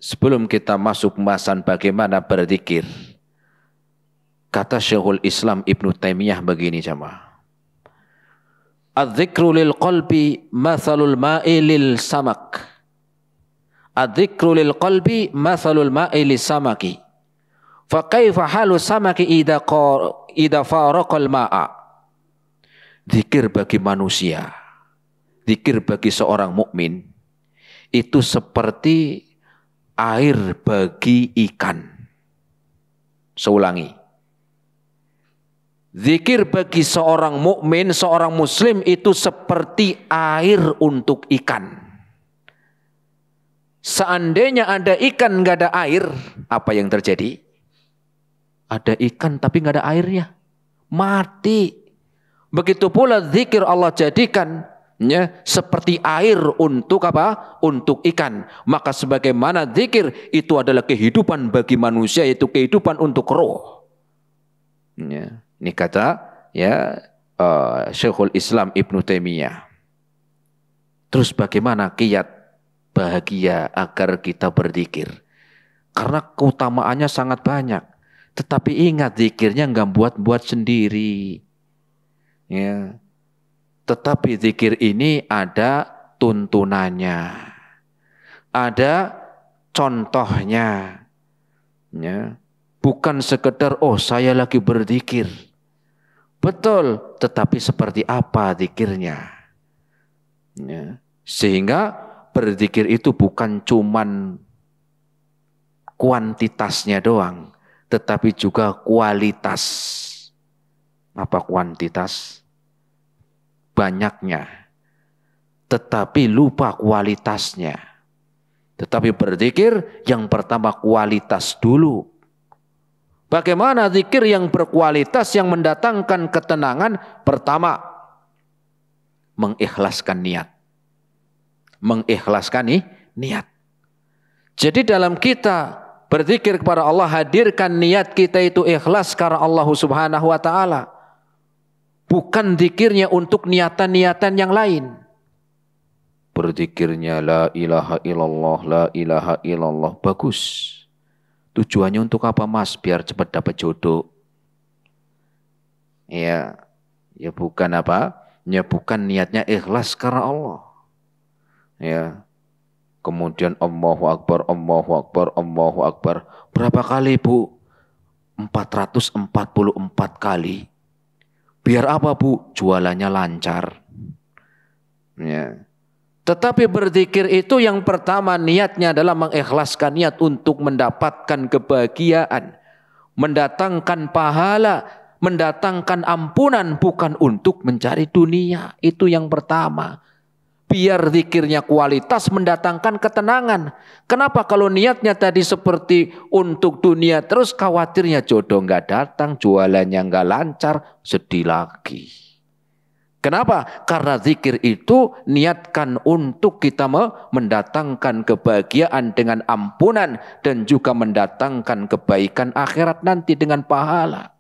Sebelum kita masuk pembahasan bagaimana berzikir, kata Syekhul Islam Ibnu Taimiyah begini jamaah. Adzikru lil qalbi mathalul ma'i lil samak. Adzikru lil qalbi mathalul ma'i lis samaki. Fa kaifa halu samaki idza faraqal ma'a. Zikir bagi manusia, zikir bagi seorang mukmin itu seperti air bagi ikan. Seulangi. Zikir bagi seorang mukmin, seorang muslim itu seperti air untuk ikan. Seandainya ada ikan nggak ada air, apa yang terjadi? Ada ikan tapi nggak ada airnya, mati. Begitu pula zikir Allah jadikan seperti air untuk apa? Untuk ikan. Maka sebagaimana zikir itu adalah kehidupan bagi manusia, yaitu kehidupan untuk roh. Ini kata Syekhul Islam Ibnu Taimiyah. Terus bagaimana kiat bahagia agar kita berzikir? Karena keutamaannya sangat banyak. Tetapi ingat, zikirnya nggak buat-buat sendiri. Ya. Tetapi zikir ini ada tuntunannya, ada contohnya, ya. Bukan sekedar saya lagi berzikir, betul, tetapi seperti apa zikirnya, ya. Sehingga berzikir itu bukan cuman kuantitasnya doang, tetapi juga kualitas. Apa kuantitas? Banyaknya. Tetapi lupa kualitasnya. Tetapi berzikir yang pertama kualitas dulu. Bagaimana zikir yang berkualitas yang mendatangkan ketenangan? Pertama, mengikhlaskan niat. Mengikhlaskan niat. Jadi dalam kita berzikir kepada Allah, hadirkan niat kita itu ikhlas karena Allah Subhanahu wa taala. Bukan zikirnya untuk niatan-niatan yang lain. Berzikirnya la ilaha illallah, la ilaha illallah. Bagus. Tujuannya untuk apa mas? Biar cepat dapat jodoh. Ya bukan apa? Ya bukan niatnya ikhlas karena Allah. Ya. Kemudian Allahu Akbar, Allahu Akbar, Allahu Akbar. Berapa kali bu? 444 kali. Biar apa bu? Jualannya lancar. Ya. Tetapi berzikir itu yang pertama niatnya adalah mengikhlaskan niat untuk mendapatkan kebahagiaan. Mendatangkan pahala. Mendatangkan ampunan. Bukan untuk mencari dunia. Itu yang pertama. Biar zikirnya kualitas mendatangkan ketenangan. Kenapa kalau niatnya tadi seperti untuk dunia terus khawatirnya jodoh nggak datang, jualannya nggak lancar, sedih lagi. Kenapa? Karena zikir itu niatkan untuk kita mendatangkan kebahagiaan dengan ampunan dan juga mendatangkan kebaikan akhirat nanti dengan pahala.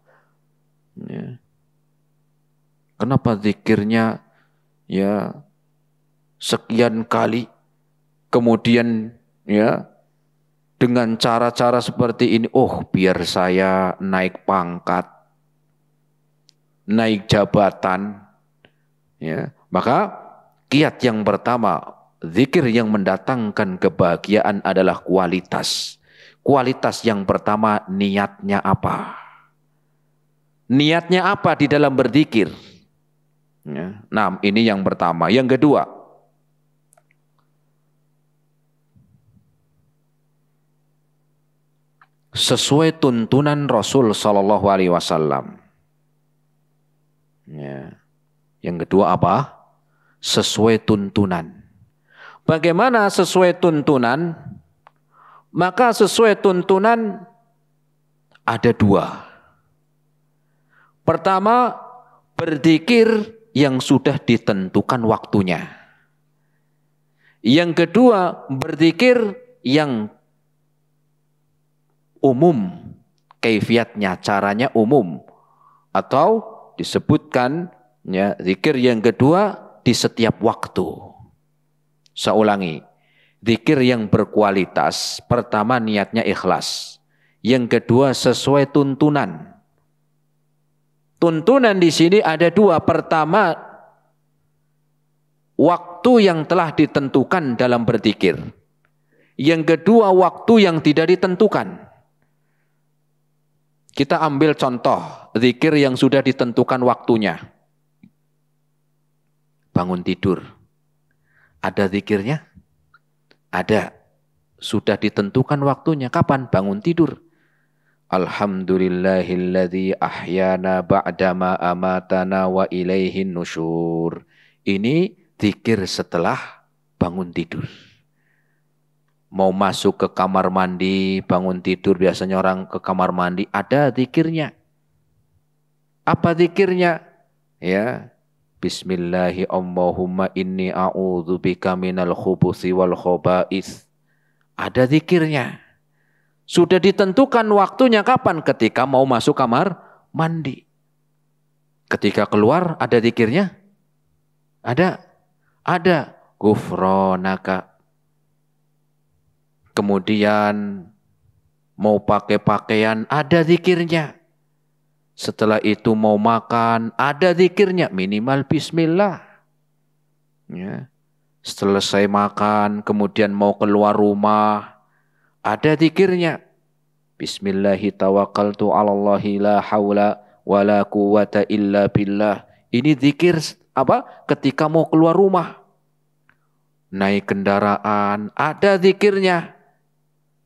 Ya. Kenapa zikirnya sekian kali, kemudian dengan cara-cara seperti ini, biar saya naik pangkat, naik jabatan, maka kiat yang pertama, zikir yang mendatangkan kebahagiaan adalah kualitas. Kualitas yang pertama, niatnya apa? Niatnya apa di dalam berzikir? Nah, ini yang pertama. Yang kedua, sesuai tuntunan Rasul Sallallahu Alaihi Wasallam. Yang kedua apa? Sesuai tuntunan. Bagaimana sesuai tuntunan? Maka sesuai tuntunan ada dua. Pertama, berzikir yang sudah ditentukan waktunya. Yang kedua, berzikir yang umum, kaifiatnya, caranya umum, atau disebutkan zikir yang kedua di setiap waktu. Saya ulangi, Zikir yang berkualitas, pertama niatnya ikhlas. Yang kedua sesuai tuntunan. Tuntunan di sini ada dua. Pertama, waktu yang telah ditentukan dalam berzikir. Yang kedua, waktu yang tidak ditentukan. Kita ambil contoh zikir yang sudah ditentukan waktunya. Bangun tidur. Ada zikirnya? Ada. Sudah ditentukan waktunya. Kapan? Bangun tidur. Alhamdulillahilladzi ahyana ba'dama amatana wa ilaihin nusyur. Ini zikir setelah bangun tidur. Mau masuk ke kamar mandi, bangun tidur, biasanya orang ke kamar mandi, ada zikirnya. Apa zikirnya? Ya, Bismillahi Allahumma inni a'udzubika minal khubuthi wal khoba'is. Ada zikirnya. Sudah ditentukan waktunya kapan? Ketika mau masuk kamar mandi. Ketika keluar ada zikirnya? Ada. Ada. Ghufranaka. Kemudian mau pakai pakaian, ada zikirnya. Setelah itu mau makan, ada zikirnya. Minimal bismillah. Ya. Selesai makan, kemudian mau keluar rumah, ada zikirnya. Bismillahi tawakkaltu 'alallahi la haula wala quwata illa billah. Ini zikir apa? Ketika mau keluar rumah. Naik kendaraan, ada zikirnya.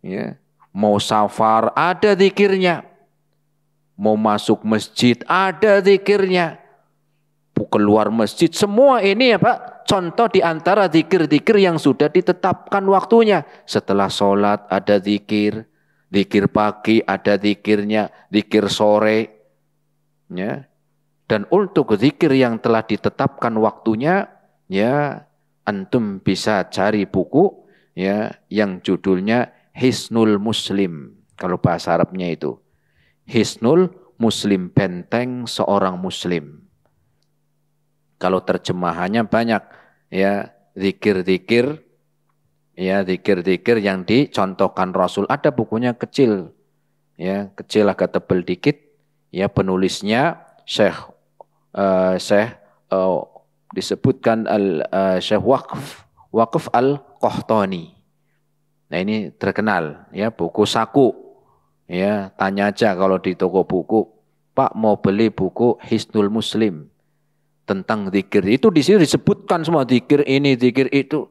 Ya. Mau safar, ada zikirnya. Mau masuk masjid, ada zikirnya. Keluar masjid, semua ini apa? Contoh di antara zikir-zikir yang sudah ditetapkan waktunya. Setelah sholat ada zikir, zikir pagi ada zikirnya, zikir sore. Ya. Dan untuk zikir yang telah ditetapkan waktunya, ya antum bisa cari buku ya yang judulnya Hisnul Muslim. Kalau bahasa Arabnya itu. Hisnul Muslim, benteng seorang muslim. Kalau terjemahannya banyak ya, zikir-zikir ya, zikir-zikir yang dicontohkan Rasul. Ada bukunya kecil. Ya, kecil agak tebal dikit. Ya, penulisnya Syekh disebutkan Syekh Waqf Al-Qahtani. Nah, ini terkenal ya, buku saku. Ya, tanya aja kalau di toko buku, Pak mau beli buku Hisnul Muslim tentang zikir. Itu di sini disebutkan semua zikir ini, zikir itu.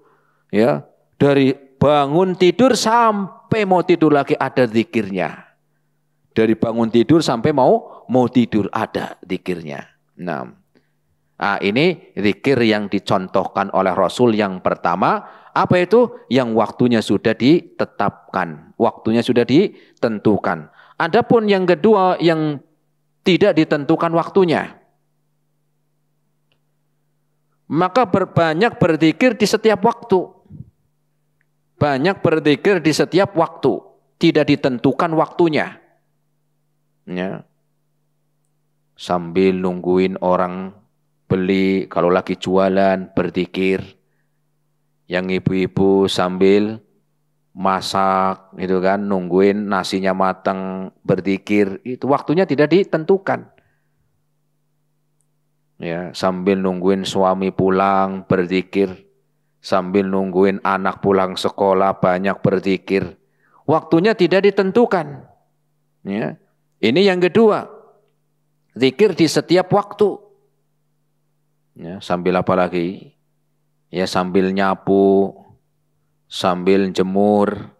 Ya, dari bangun tidur sampai mau tidur lagi ada zikirnya. Dari bangun tidur sampai mau tidur ada zikirnya. Nah, ini zikir yang dicontohkan oleh Rasul yang pertama. Apa itu? Yang waktunya sudah ditetapkan. Waktunya sudah ditentukan. Adapun yang kedua yang tidak ditentukan waktunya. Maka banyak berzikir di setiap waktu. Banyak berzikir di setiap waktu. Tidak ditentukan waktunya. Ya. Sambil nungguin orang beli, kalau lagi jualan berzikir. Yang ibu-ibu sambil masak, itu kan, nungguin nasinya matang, berzikir, itu waktunya tidak ditentukan. Ya, sambil nungguin suami pulang, berzikir, sambil nungguin anak pulang sekolah, banyak berzikir. Waktunya tidak ditentukan. Ya. Ini yang kedua, zikir di setiap waktu. Ya, sambil apa lagi? Ya, sambil nyapu, sambil jemur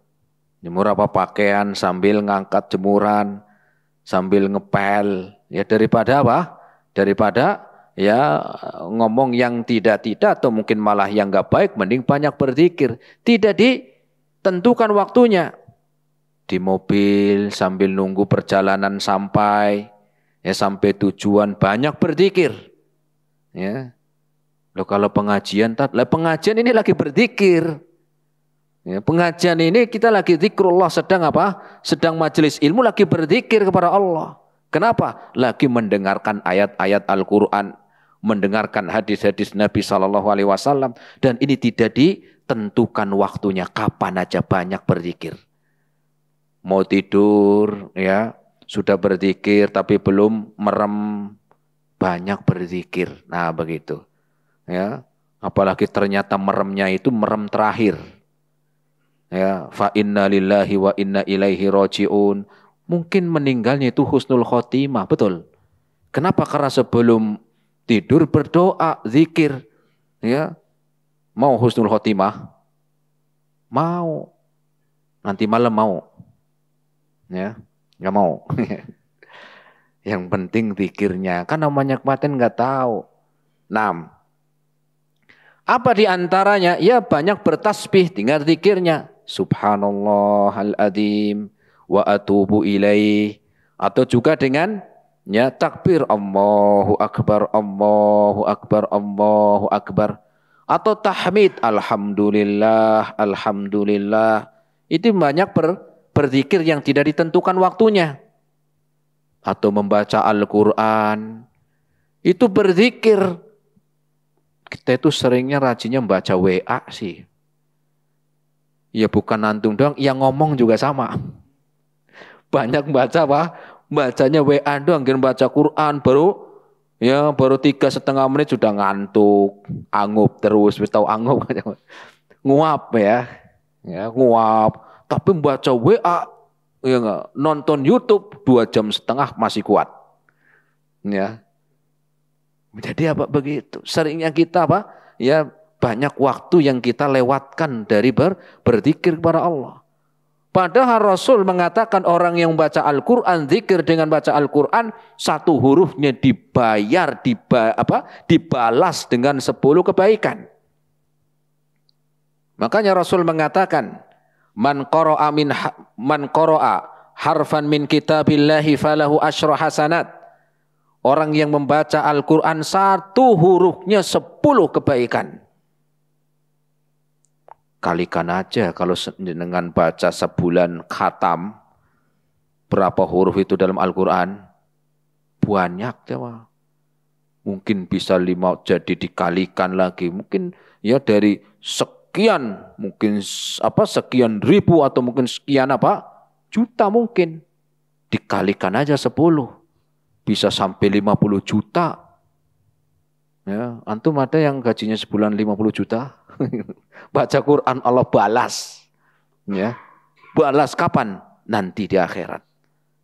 apa pakaian, sambil ngangkat jemuran, sambil ngepel. Ya, daripada apa? Daripada ya ngomong yang tidak-tidak atau mungkin malah yang enggak baik, mending banyak berzikir. Tidak ditentukan waktunya. Di mobil sambil nunggu perjalanan sampai, ya sampai tujuan banyak berzikir. Ya. Loh, kalau pengajian ini lagi berzikir. Ya, pengajian ini kita lagi zikrullah, sedang apa? Sedang majelis ilmu, lagi berzikir kepada Allah. Kenapa? Lagi mendengarkan ayat-ayat Al-Quran, mendengarkan hadis-hadis Nabi SAW, dan ini tidak tentukan waktunya, kapan aja banyak berzikir. Mau tidur, ya, sudah berzikir tapi belum merem, banyak berzikir. Nah, begitu. Ya, apalagi ternyata meremnya itu merem terakhir. Ya, fa inna lillahi wa inna ilaihi rajiun. Mungkin meninggalnya itu husnul khotimah, betul. Kenapa? Karena sebelum tidur berdoa, zikir, ya. Mau husnul khotimah? Mau. Nanti malam mau. Ya, nggak mau. Yang penting zikirnya. Kan namanya kematian nggak tahu. 6. Apa di antaranya? Ya banyak bertasbih, tinggal zikirnya. Subhanallahal-adzim wa atubu ilaih. Atau juga dengan ya takbir Allahu Akbar, Allahu Akbar, Allahu Akbar. Atau tahmid alhamdulillah, alhamdulillah. Itu banyak berzikir yang tidak ditentukan waktunya. Atau membaca Al-Quran. Itu berzikir. Kita itu seringnya rajinnya membaca WA sih. Ya bukan antum doang, yang ngomong juga sama. Banyak baca apa? Bacanya WA doang, kan baca Quran baru 3,5 menit sudah ngantuk, angup terus, tahu angup, nguap ya, nguap. Tapi membaca WA, ya enggak, nonton YouTube 2,5 jam masih kuat, ya. Jadi apa begitu? Seringnya kita apa? Ya banyak waktu yang kita lewatkan dari berzikir kepada Allah. Padahal Rasul mengatakan orang yang baca Al-Quran, zikir dengan baca Al-Quran, 1 hurufnya dibalas dengan 10 kebaikan. Makanya Rasul mengatakan, man qara'a harfan min kitabillahi falahu asyra hasanat. Orang yang membaca Al-Quran 1 hurufnya 10 kebaikan. Kalikan aja kalau dengan baca sebulan khatam, berapa huruf itu dalam Al-Quran? Banyak ya. Mungkin bisa 5 jadi dikalikan lagi. Mungkin ya dari sekian, mungkin sekian ribu atau mungkin sekian juta mungkin. Dikalikan aja 10. Bisa sampai 50 juta. Ya, antum ada yang gajinya sebulan 50 juta? Baca Quran Allah balas. Ya. Balas kapan? Nanti di akhirat.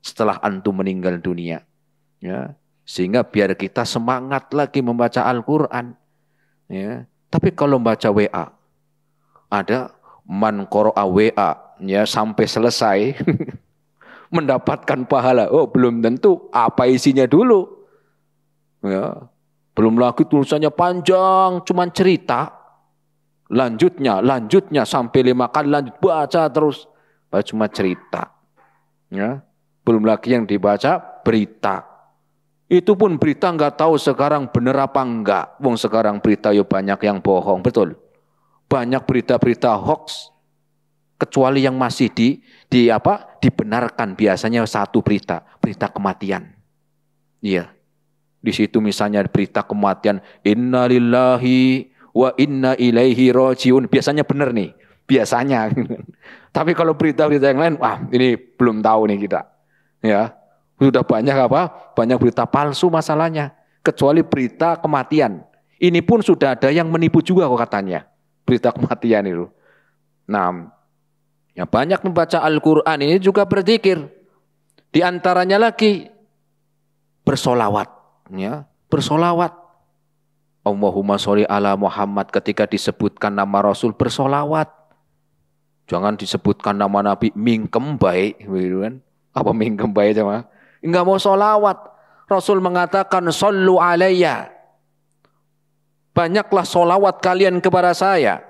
Setelah antum meninggal dunia. Ya. Sehingga biar kita semangat lagi membaca Al-Quran. Ya. Tapi kalau membaca WA, ada man qara'a WA ya sampai selesai mendapatkan pahala. Oh, belum tentu apa isinya dulu. Ya. Belum lagi tulisannya panjang, cuman cerita. Lanjutnya sampai 5 kali lanjut baca terus. Cuma cerita. Ya. Belum lagi yang dibaca berita. Itu pun berita nggak tahu sekarang benar apa enggak. Wong sekarang berita ya banyak yang bohong, betul. Banyak berita-berita hoax. Kecuali yang masih dibenarkan biasanya 1 berita kematian. Iya. Di situ misalnya berita kematian, innalillahi wa inna ilaihi rajiun. Biasanya benar nih, biasanya. Tapi kalau berita-berita yang lain, ini belum tahu nih kita. Ya, sudah banyak banyak berita palsu masalahnya. Kecuali berita kematian. Ini pun sudah ada yang menipu juga kok katanya. Berita kematian itu. Nah, ya banyak membaca Al-Quran ini juga berzikir. Di antaranya lagi bersolawat. Ya, bersolawat. Allahumma sholli ala Muhammad, ketika disebutkan nama Rasul bersolawat. Jangan disebutkan nama Nabi mingkem baik, gitu kan? Apa mingkem baik sama? Enggak mau solawat. Rasul mengatakan shollu alayya. Banyaklah solawat kalian kepada saya.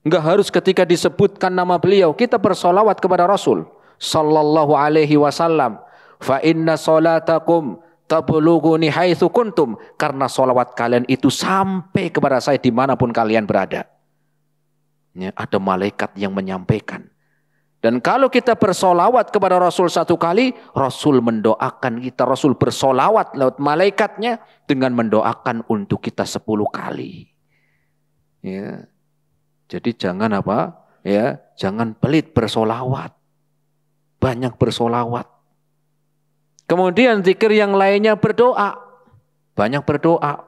Enggak harus ketika disebutkan nama beliau kita bersolawat kepada Rasul sallallahu alaihi wasallam. Fa inna salatakum tablughuni haitsu kuntum, karena solawat kalian itu sampai kepada saya dimanapun kalian berada. Ya, ada malaikat yang menyampaikan. Dan kalau kita bersolawat kepada Rasul 1 kali, Rasul mendoakan kita. Rasul bersolawat lewat malaikatnya dengan mendoakan untuk kita 10 kali. Ya. Jadi jangan apa? Ya, jangan pelit bersolawat. Banyak bersolawat. Kemudian zikir yang lainnya berdoa. Banyak berdoa.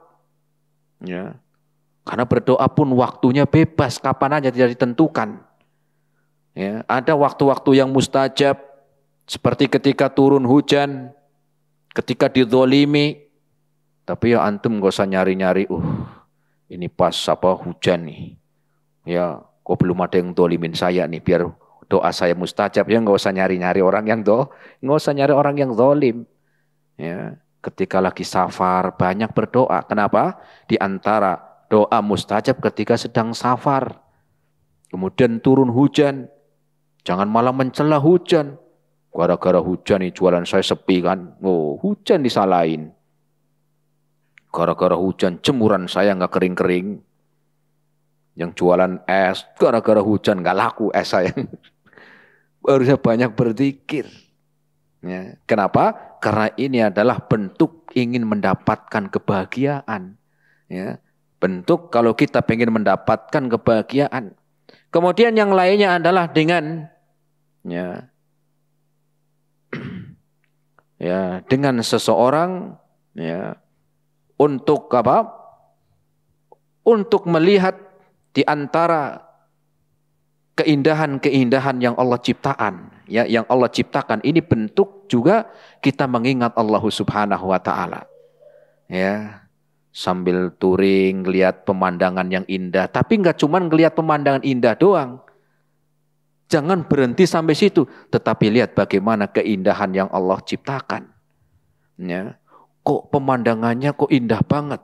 Ya. Karena berdoa pun waktunya bebas, kapan aja tidak ditentukan. Ya, ada waktu-waktu yang mustajab, seperti ketika turun hujan, ketika dizolimi. Tapi ya antum gak usah nyari-nyari, ini pas apa hujan nih. Ya, kok belum ada yang zolimin saya nih, biar doa saya mustajab. Ya gak usah nyari-nyari orang yang gak usah nyari orang yang zolim. Ya, ketika lagi safar banyak berdoa. Kenapa? Di antara doa mustajab ketika sedang safar. Kemudian turun hujan. Jangan malah mencela hujan. Gara-gara hujan nih jualan saya sepi kan. Hujan disalahin. Gara-gara hujan jemuran saya nggak kering-kering. Yang jualan es. Gara-gara hujan nggak laku es saya. Harusnya banyak berzikir. Ya. Kenapa? Karena ini adalah bentuk ingin mendapatkan kebahagiaan. Ya. Bentuk kalau kita pengen mendapatkan kebahagiaan. Kemudian yang lainnya adalah dengan ya, ya dengan seseorang ya untuk apa? Untuk melihat di antara keindahan-keindahan yang Allah ciptakan, ya yang Allah ciptakan ini bentuk juga kita mengingat Allah Subhanahu wa taala. Ya. Sambil touring, lihat pemandangan yang indah. Tapi nggak cuma ngelihat pemandangan indah doang. Jangan berhenti sampai situ. Tetapi lihat bagaimana keindahan yang Allah ciptakan. Ya. Kok pemandangannya kok indah banget.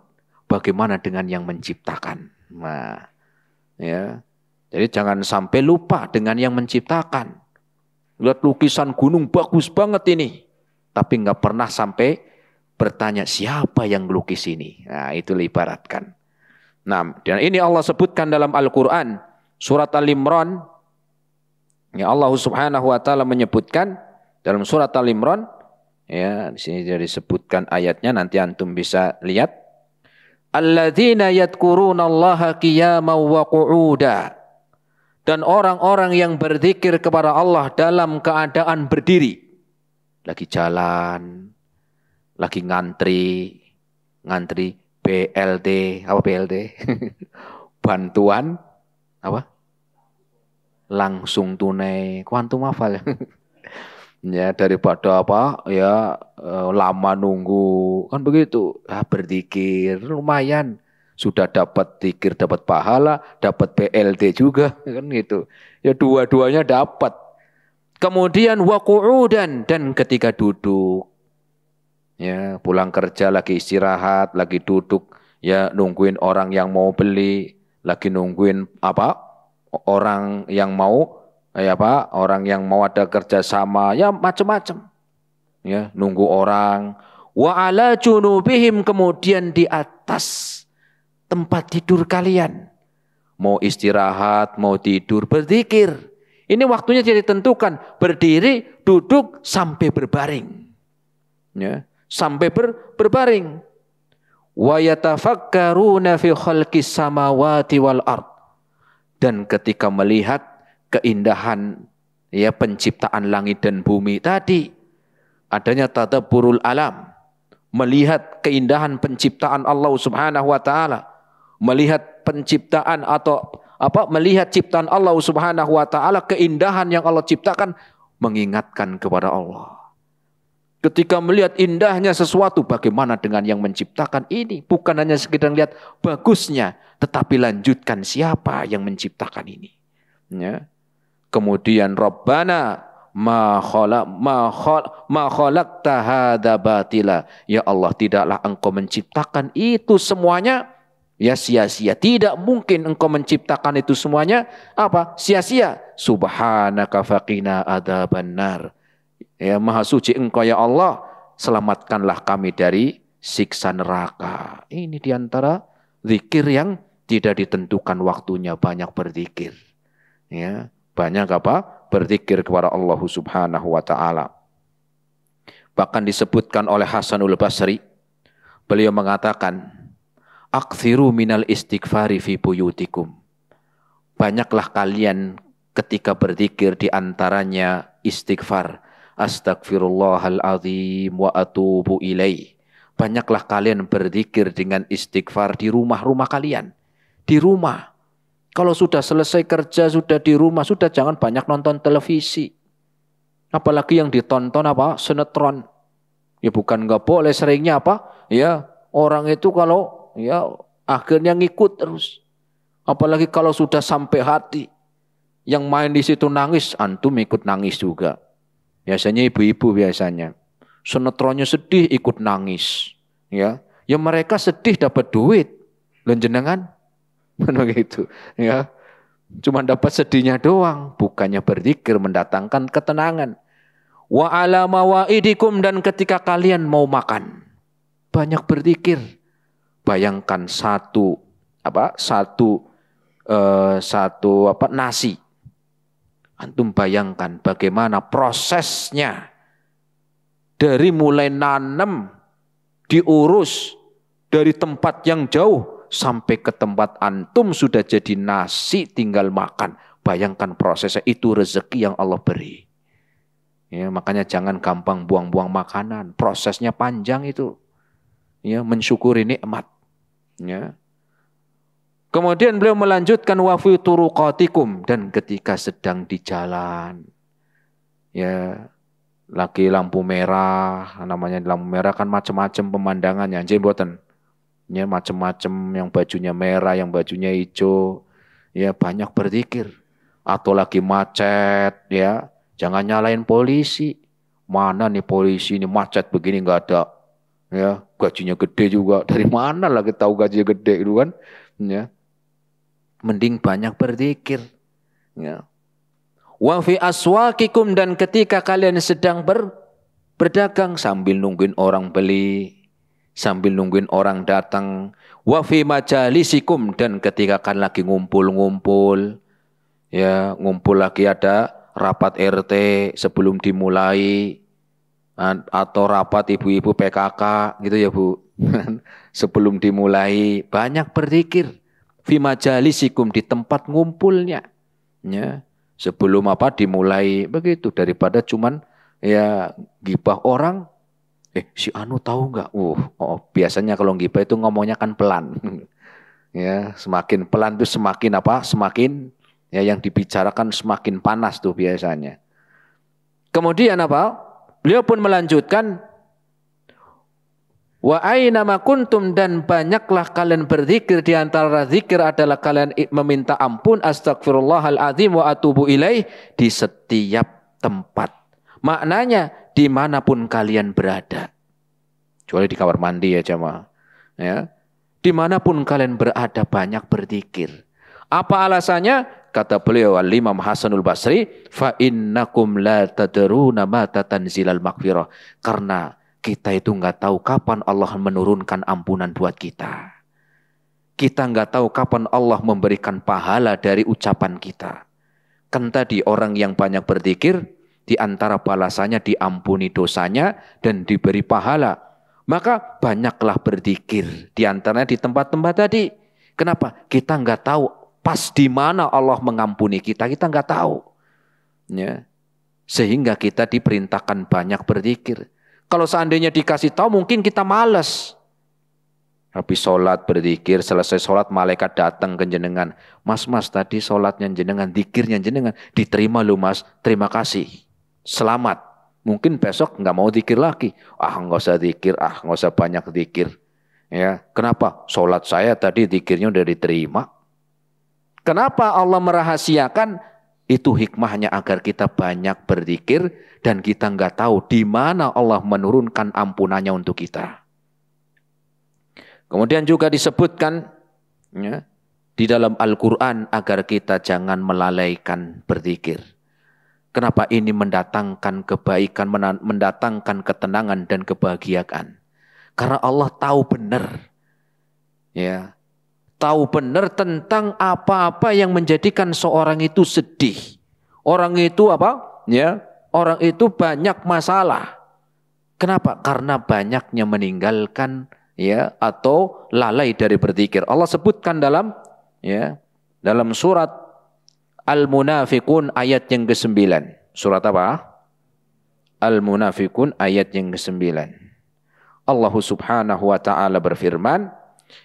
Bagaimana dengan yang menciptakan. Nah, ya. Jadi jangan sampai lupa dengan yang menciptakan. Lihat lukisan gunung bagus banget ini. Tapi nggak pernah sampai bertanya siapa yang melukis ini. Nah, itu ibaratkan. Nah, dan ini Allah sebutkan dalam Al-Quran. Surat Al-Imran. Ya Allah Subhanahu wa taala menyebutkan dalam surat Al-Imran. Ya, di sini jadi disebutkan ayatnya, nanti antum bisa lihat. Alladzina yadhkurunallaha qiyaman wa qu'uda. Dan orang-orang yang berzikir kepada Allah dalam keadaan berdiri. Lagi jalan, lagi ngantri BLT, apa BLT? Bantuan apa? Langsung tunai, kuantum hafal. Ya daripada apa? Ya lama nunggu, kan begitu. Berzikir lumayan, sudah dapat zikir, dapat pahala, dapat BLT juga, kan gitu. Ya dua-duanya dapat. Kemudian waqu'udan, dan ketika duduk. Ya, pulang kerja lagi istirahat, lagi duduk, ya nungguin orang yang mau beli, lagi nungguin apa? Orang yang mau orang yang mau ada kerjasama, ya macam-macam. Ya, nunggu orang. Wa ala junubihim, kemudian di atas tempat tidur kalian. Mau istirahat, mau tidur, berzikir. Ini waktunya tidak ditentukan, berdiri, duduk sampai berbaring. Ya. Sampai berbaring. Wa yatafakkaruna fi khalqis samawati wal ard. Dan ketika melihat keindahan ya penciptaan langit dan bumi tadi, adanya tadabburul alam, melihat keindahan penciptaan Allah Subhanahu wa taala, melihat penciptaan atau melihat ciptaan Allah Subhanahu wa taala, keindahan yang Allah ciptakan mengingatkan kepada Allah. Ketika melihat indahnya sesuatu, bagaimana dengan yang menciptakan ini? Bukan hanya sekedar lihat bagusnya, tetapi lanjutkan siapa yang menciptakan ini. Ya. Kemudian Rabbana ma khalaqta hadza batila. Ya Allah, tidaklah engkau menciptakan itu semuanya ya sia-sia. Tidak mungkin engkau menciptakan itu semuanya sia-sia. Subhanaka faqina adzabannar. Ya maha suci engkau ya Allah, selamatkanlah kami dari siksa neraka. Ini diantara zikir yang tidak ditentukan waktunya, banyak berzikir. Ya, banyak berzikir kepada Allah Subhanahu wa taala. Bahkan disebutkan oleh Hasanul Basri, beliau mengatakan, "Aktsiru minal istighfari fi buyutikum." banyaklah kalian ketika berzikir di antaranya istighfar. Astagfirullahaladzim wa atubu ilaih. Banyaklah kalian berzikir dengan istighfar di rumah-rumah kalian. Di rumah. Kalau sudah selesai kerja, sudah di rumah, sudah jangan banyak nonton televisi. Apalagi yang ditonton apa? Sinetron. Ya bukan nggak boleh, seringnya apa? Ya orang itu kalau ya akhirnya ngikut terus. Apalagi kalau sudah sampai hati. Yang main di situ nangis, antum ikut nangis juga. Biasanya ibu-ibu biasanya. Sinetronnya sedih ikut nangis. Ya mereka sedih dapat duit. Lenjenengan begitu, ya. Cuma dapat sedihnya doang, bukannya berzikir mendatangkan ketenangan. Wa ala mawaidikum, dan ketika kalian mau makan, banyak berzikir. Bayangkan satu nasi. Antum bayangkan bagaimana prosesnya dari mulai nanam, diurus dari tempat yang jauh sampai ke tempat antum sudah jadi nasi tinggal makan. Bayangkan prosesnya, itu rezeki yang Allah beri. Ya, makanya jangan gampang buang-buang makanan. Prosesnya panjang itu. Ya, mensyukuri nikmat. Ya. Kemudian beliau melanjutkan wa fi turuqatikum, dan ketika sedang di jalan. Ya, lagi lampu merah, namanya lampu merah kan macam-macam pemandangannya. Nggih mboten? Ya macam-macam, yang bajunya merah, yang bajunya hijau, ya banyak berzikir. Atau lagi macet, ya jangan nyalain polisi. Mana nih polisi ini macet begini nggak ada, ya gajinya gede juga. Dari mana lagi tahu gajinya gede itu kan? Ya, mending banyak berzikir. Ya. Wa fi aswaqikum, dan ketika kalian sedang berdagang sambil nungguin orang beli, sambil nungguin orang datang. Wa fi majalisikum, dan ketika kan lagi ngumpul-ngumpul, ya ngumpul lagi ada rapat RT sebelum dimulai, atau rapat ibu-ibu PKK gitu ya Bu. Sebelum dimulai banyak berzikir. Fi majalisikum, di tempat ngumpulnya. Ya, sebelum dimulai begitu, daripada cuman ya gibah orang. Si Anu tahu nggak? Biasanya kalau gibah itu ngomongnya kan pelan. Ya, semakin pelan tuh semakin Semakin ya yang dibicarakan semakin panas tuh biasanya. Kemudian beliau pun melanjutkan, wa aina ma kuntum, dan banyaklah kalian berzikir. Di antara zikir adalah kalian meminta ampun, astagfirullahaladzim wa atubu ilaih, di setiap tempat. Maknanya dimanapun kalian berada. Kecuali di kamar mandi ya jemaah. Ya. Dimanapun kalian berada banyak berzikir. Apa alasannya? Kata beliau Al-Imam Hasanul Basri, fa innakum la tadruna mata tanzilal maghfirah. Karena kita itu nggak tahu kapan Allah menurunkan ampunan buat kita. Kita nggak tahu kapan Allah memberikan pahala dari ucapan kita. Kan tadi orang yang banyak berzikir, di antara balasannya diampuni dosanya dan diberi pahala. Maka banyaklah berzikir, di antaranya di tempat-tempat tadi. Kenapa? Kita nggak tahu pas di mana Allah mengampuni kita, kita nggak tahu. Ya. Sehingga kita diperintahkan banyak berzikir. Kalau seandainya dikasih tahu mungkin kita malas. Habis sholat berzikir, selesai sholat malaikat datang ke jenengan. Mas tadi sholatnya jenengan, zikirnya jenengan diterima lu mas, terima kasih. Selamat. Mungkin besok nggak mau zikir lagi. Nggak usah zikir, nggak usah banyak zikir. Ya, kenapa? Sholat saya tadi zikirnya udah diterima. Kenapa Allah merahasiakan? Itu hikmahnya agar kita banyak berzikir dan kita nggak tahu di mana Allah menurunkan ampunannya untuk kita. Kemudian juga disebutkan ya, di dalam Al-Quran agar kita jangan melalaikan berzikir. Kenapa ini mendatangkan kebaikan, mendatangkan ketenangan dan kebahagiaan? Karena Allah tahu benar. Ya, tahu benar tentang apa-apa yang menjadikan seorang itu sedih. Orang itu Ya, orang itu banyak masalah. Kenapa? Karena banyaknya meninggalkan ya atau lalai dari berzikir. Allah sebutkan dalam surat Al-Munafiqun ayat yang ke-9. Surat apa? Al-Munafiqun ayat yang ke-9. Allah Subhanahu wa taala berfirman,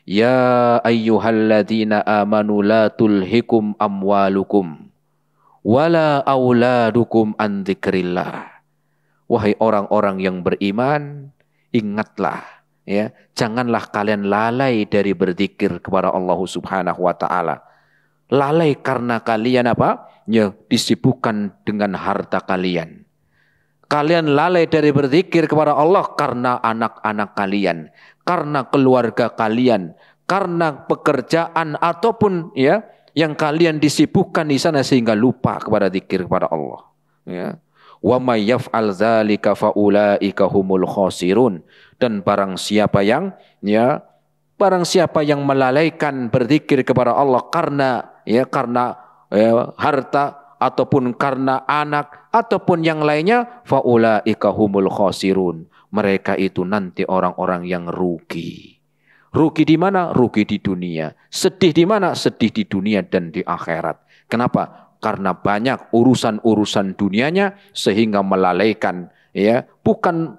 "Ya ayyuhalladzina amanu la tulhikum amwalukum wala auladukum an dzikrillah." Wahai orang-orang yang beriman, ingatlah ya, janganlah kalian lalai dari berzikir kepada Allah Subhanahu wa taala. Lalai karena kalian apa? Ya, disibukkan dengan harta kalian. Kalian lalai dari berzikir kepada Allah karena anak-anak kalian, karena keluarga kalian, karena pekerjaan ataupun ya yang kalian disibukkan di sana sehingga lupa kepada zikir kepada Allah. Ya. Wa may yaf'al dzalika faulaika humul khasirun. Dan barang siapa yang melalaikan berzikir kepada Allah karena harta ataupun karena anak ataupun yang lainnya, faulaika humul khasirun. Mereka itu nanti orang-orang yang rugi. Rugi di mana? Rugi di dunia. Sedih di mana? Sedih di dunia dan di akhirat. Kenapa? Karena banyak urusan-urusan dunianya sehingga melalaikan ya, bukan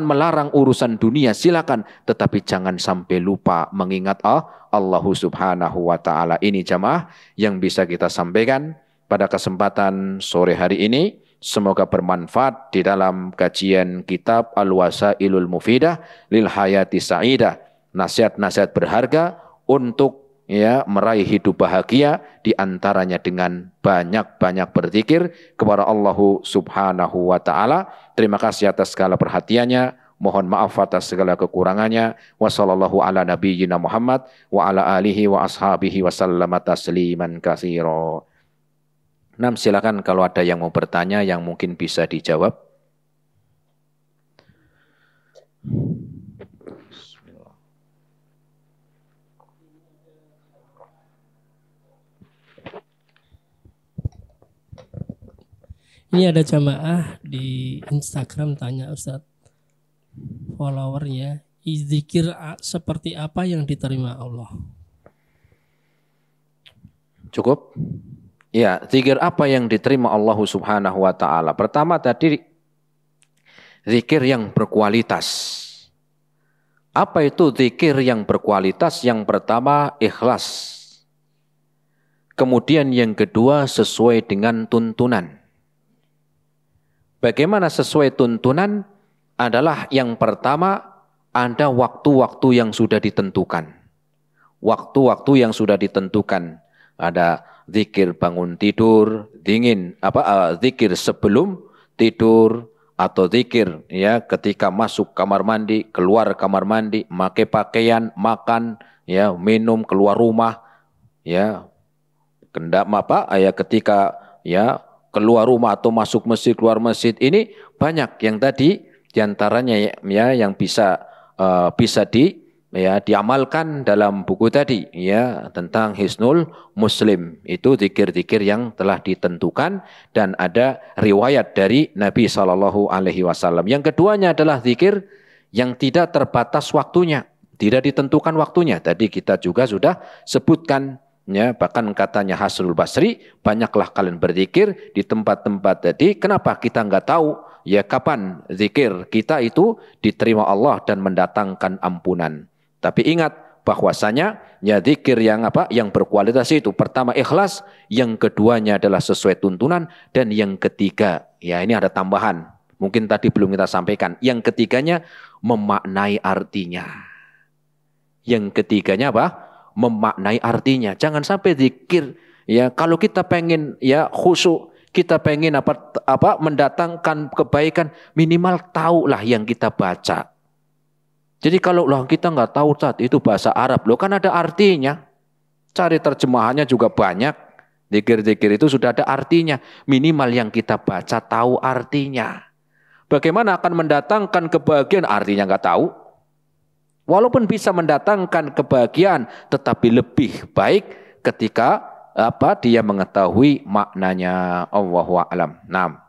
melarang urusan dunia, silakan, tetapi jangan sampai lupa mengingat Allah Subhanahu wa taala. Ini jamaah yang bisa kita sampaikan pada kesempatan sore hari ini. Semoga bermanfaat di dalam kajian kitab Al-Wasailul Mufidah lil Hayati Sa'idah. Nasihat-nasihat berharga untuk ya meraih hidup bahagia, di antaranya dengan banyak-banyak berzikir kepada Allah Subhanahu wa taala. Terima kasih atas segala perhatiannya. Mohon maaf atas segala kekurangannya. Wassallallahu ala nabiyyina Muhammad wa ala alihi wa ashabihi wa sallama tasliman katsira. Nah, silakan kalau ada yang mau bertanya yang mungkin bisa dijawab. Ini ada jamaah di Instagram tanya Ustadz, followernya, zikir seperti apa yang diterima Allah? Cukup? Ya, zikir apa yang diterima Allah Subhanahu wa taala? Pertama tadi zikir yang berkualitas. Apa itu zikir yang berkualitas? Yang pertama ikhlas. Kemudian yang kedua sesuai dengan tuntunan. Bagaimana sesuai tuntunan? Adalah yang pertama ada waktu-waktu yang sudah ditentukan. Waktu-waktu yang sudah ditentukan. Ada zikir bangun tidur, zikir sebelum tidur, atau zikir ya ketika masuk kamar mandi, keluar kamar mandi, pakai pakaian, makan, ya minum, keluar rumah, ya ketika ya keluar rumah atau masuk masjid, keluar masjid, ini banyak yang tadi diantaranya ya yang bisa diamalkan dalam buku tadi ya tentang Hisnul Muslim. Itu zikir-zikir yang telah ditentukan dan ada riwayat dari Nabi SAW. Yang keduanya adalah zikir yang tidak terbatas waktunya, tidak ditentukan waktunya. Tadi kita juga sudah sebutkan ya, bahkan katanya Hasanul Basri, banyaklah kalian berzikir di tempat-tempat tadi. Kenapa kita nggak tahu ya kapan zikir kita itu diterima Allah dan mendatangkan ampunan? Tapi ingat bahwasanya ya zikir yang berkualitas itu pertama ikhlas, yang keduanya adalah sesuai tuntunan, dan yang ketiga ya ini ada tambahan. Mungkin tadi belum kita sampaikan. Yang ketiganya memaknai artinya. Yang ketiganya apa? Memaknai artinya. Jangan sampai zikir ya kalau kita pengen ya khusyuk, kita pengen mendatangkan kebaikan, minimal tahulah yang kita baca. Jadi kalau kita nggak tahu saat itu bahasa Arab, kan ada artinya. Cari terjemahannya juga banyak. Zikir-zikir itu sudah ada artinya. Minimal yang kita baca tahu artinya. Bagaimana akan mendatangkan kebahagiaan? Artinya nggak tahu. Walaupun bisa mendatangkan kebahagiaan, tetapi lebih baik ketika dia mengetahui maknanya. Allahu a'lam. Nah,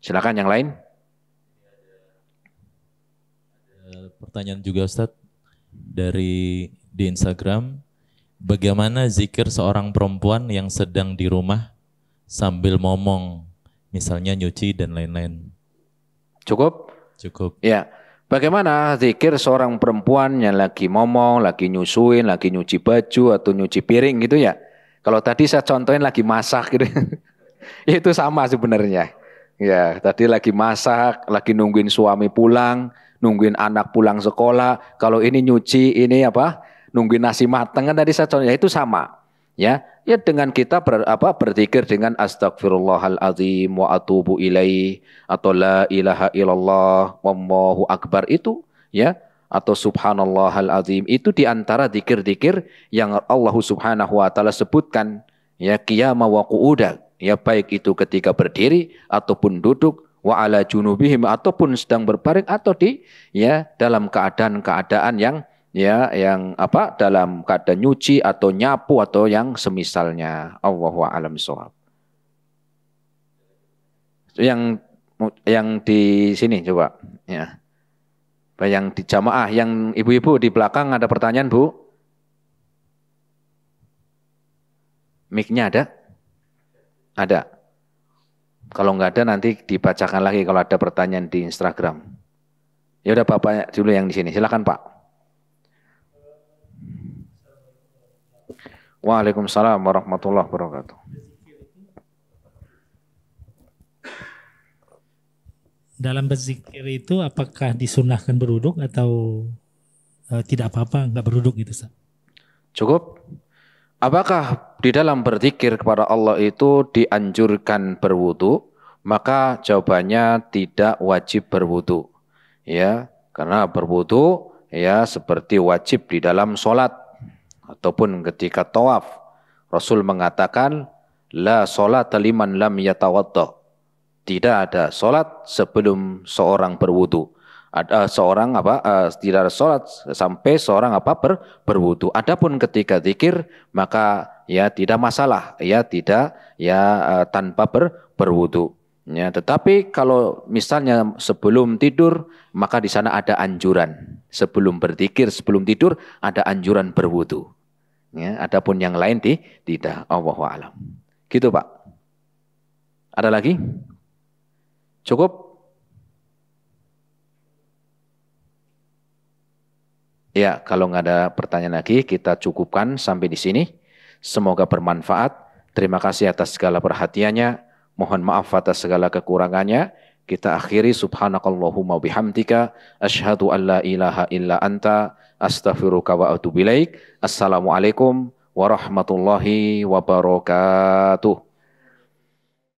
silakan yang lain. Pertanyaan juga Ustadz di Instagram, bagaimana zikir seorang perempuan yang sedang di rumah sambil ngomong, misalnya nyuci dan lain-lain. Cukup? Cukup. Ya. Bagaimana zikir seorang perempuan yang lagi ngomong, lagi nyusuin, lagi nyuci baju atau nyuci piring gitu ya? Kalau tadi saya contohin lagi masak gitu. Itu sama sebenarnya. Ya, tadi lagi masak, lagi nungguin suami pulang, nungguin anak pulang sekolah. Kalau ini nyuci, ini apa? Nungguin nasi mateng kan tadi saya contohnya itu sama. Ya, ya dengan kita berzikir dengan astagfirullahaladzim wa atubu ilaih atau la ilaha illallah wallahu akbar itu ya atau subhanallahal azim itu diantara zikir-zikir yang Allah Subhanahu wa taala sebutkan ya qiyama wa qu'uda ya baik itu ketika berdiri ataupun duduk wa ala junubihim ataupun sedang berbaring atau di ya dalam keadaan-keadaan yang ya yang dalam keadaan nyuci atau nyapu atau yang semisalnya. Allahu a'lam bishawab. Yang di sini coba ya. Yang di jamaah, yang ibu-ibu di belakang ada pertanyaan, Bu? Mic-nya ada? Ada. Kalau nggak ada nanti dibacakan lagi kalau ada pertanyaan di Instagram. Ya udah Bapak dulu yang di sini. Silakan, Pak. Waalaikumsalam warahmatullahi wabarakatuh. Dalam berzikir itu apakah disunahkan berwuduk atau tidak apa-apa nggak berwuduk gitu, Ustaz? Cukup? Apakah di dalam berzikir kepada Allah itu dianjurkan berwudu? Maka jawabannya tidak wajib berwudu. Ya, karena berwudu ya seperti wajib di dalam sholat ataupun ketika tawaf. Rasul mengatakan la sholata liman lam yatawadda. Tidak ada sholat sebelum seorang berwudu. Ada seorang tidak ada sholat sampai seorang berwudu. Adapun ketika zikir maka ya tidak masalah ya tidak tanpa berwudu. Ya, tetapi kalau misalnya sebelum tidur maka di sana ada anjuran. Sebelum berzikir, sebelum tidur ada anjuran berwudu. Ya, adapun yang lain tidak. Allahu a'lam. Gitu, Pak. Ada lagi? Cukup? Ya, kalau nggak ada pertanyaan lagi, kita cukupkan sampai di sini. Semoga bermanfaat. Terima kasih atas segala perhatiannya. Mohon maaf atas segala kekurangannya. Kita akhiri subhanakallahumma bihamdika. Asyhadu an la ilaha illa anta. Astaghfiruka wa atubu ilaik. Assalamualaikum warahmatullahi wabarakatuh.